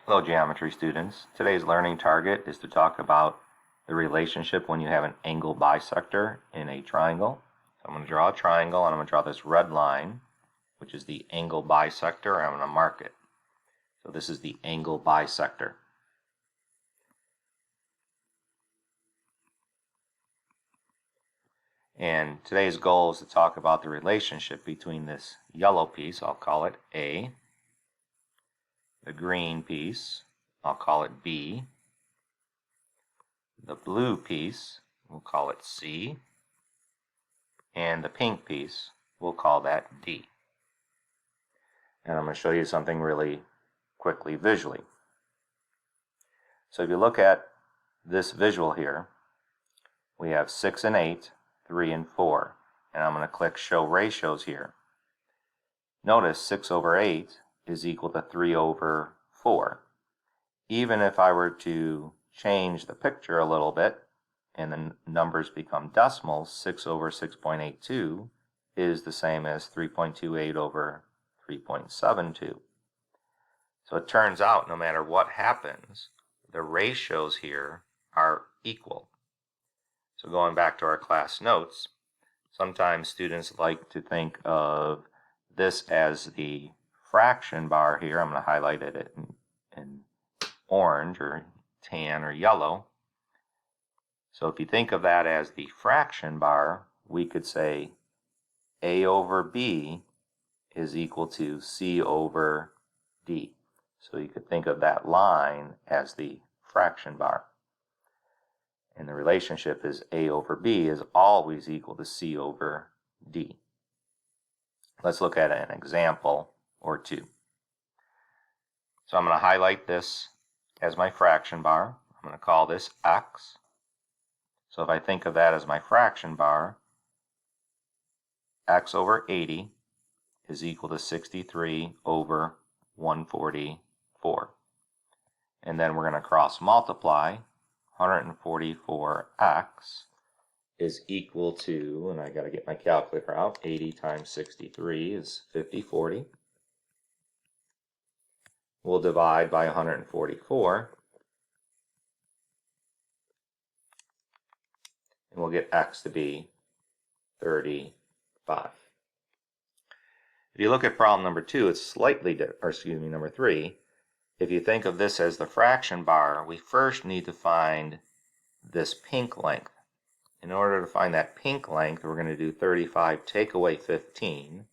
Hello geometry students. Today's learning target is to talk about the relationship when you have an angle bisector in a triangle. So I'm going to draw a triangle and I'm going to draw this red line, which is the angle bisector, and I'm going to mark it. So this is the angle bisector. And today's goal is to talk about the relationship between this yellow piece, I'll call it A, the green piece, I'll call it B, the blue piece, we'll call it C, and the pink piece, we'll call that D. And I'm going to show you something really quickly visually. So if you look at this visual here, we have 6 and 8, 3 and 4, and I'm going to click Show Ratios here. Notice 6 over 8 is equal to 3 over 4. Even if I were to change the picture a little bit and the numbers become decimals, 6 over 6.82 is the same as 3.28 over 3.72. So it turns out no matter what happens, the ratios here are equal. So going back to our class notes, sometimes students like to think of this as the fraction bar here. I'm going to highlight it in orange or tan or yellow. So if you think of that as the fraction bar, we could say A over B is equal to C over D. So you could think of that line as the fraction bar. And the relationship is A over B is always equal to C over D. Let's look at an example or two. So I'm going to highlight this as my fraction bar. I'm going to call this X. So if I think of that as my fraction bar, X over 80 is equal to 63 over 144. And then we're going to cross multiply. 144x is equal to, and I got to get my calculator out, 80 times 63 is 5040. We'll divide by 144, and we'll get x to be 35. If you look at problem number 2, it's slightly different, number 3. If you think of this as the fraction bar, we first need to find this pink length. In order to find that pink length, we're going to do 35 take away 15,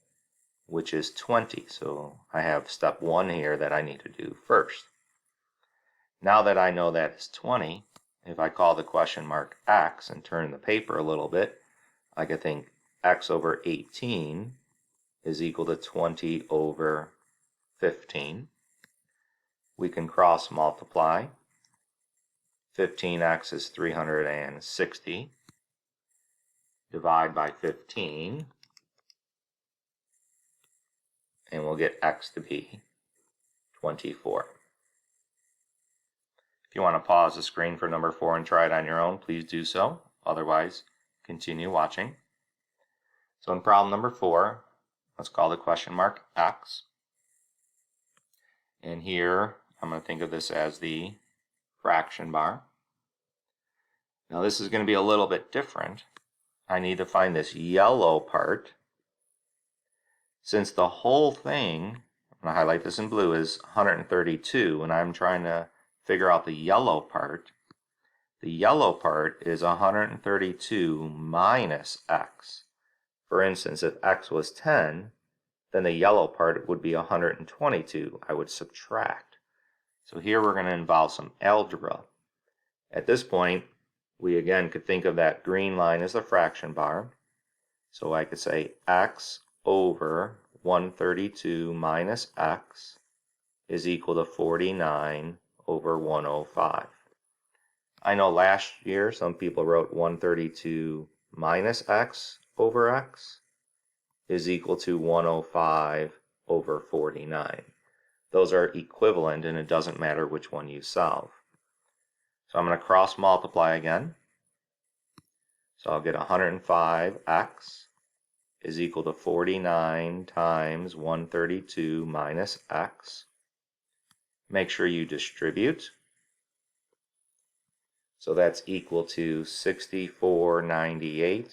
which is 20. So I have step 1 here that I need to do first. Now that I know that is 20, if I call the question mark x and turn the paper a little bit, I could think x over 18 is equal to 20 over 15. We can cross multiply. 15x is 360. Divide by 15. And we'll get x to be 24. If you want to pause the screen for number 4 and try it on your own, please do so. Otherwise, continue watching. So in problem number 4, let's call the question mark x. And here, I'm going to think of this as the fraction bar. Now this is going to be a little bit different. I need to find this yellow part. Since the whole thing, I'm going to highlight this in blue, is 132, and I'm trying to figure out the yellow part. The yellow part is 132 minus x. For instance, if x was 10, then the yellow part would be 122. I would subtract. So here we're going to involve some algebra. At this point, we again could think of that green line as the fraction bar. So I could say x over 132 minus x is equal to 49 over 105. I know last year some people wrote 132 minus x over x is equal to 105 over 49. Those are equivalent, and it doesn't matter which one you solve. So I'm going to cross multiply again. So I'll get 105x is equal to 49 times 132 minus x. make sure you distribute. So that's equal to 6498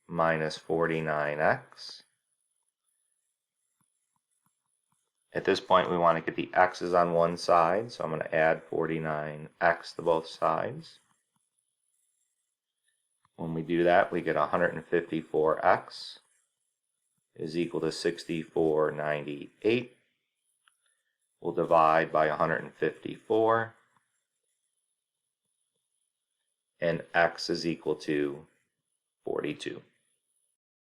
minus 49x. At this point, we want to get the x's on one side, so I'm going to add 49x to both sides. When we do that, we get 154x is equal to 6498. We'll divide by 154, and x is equal to 42.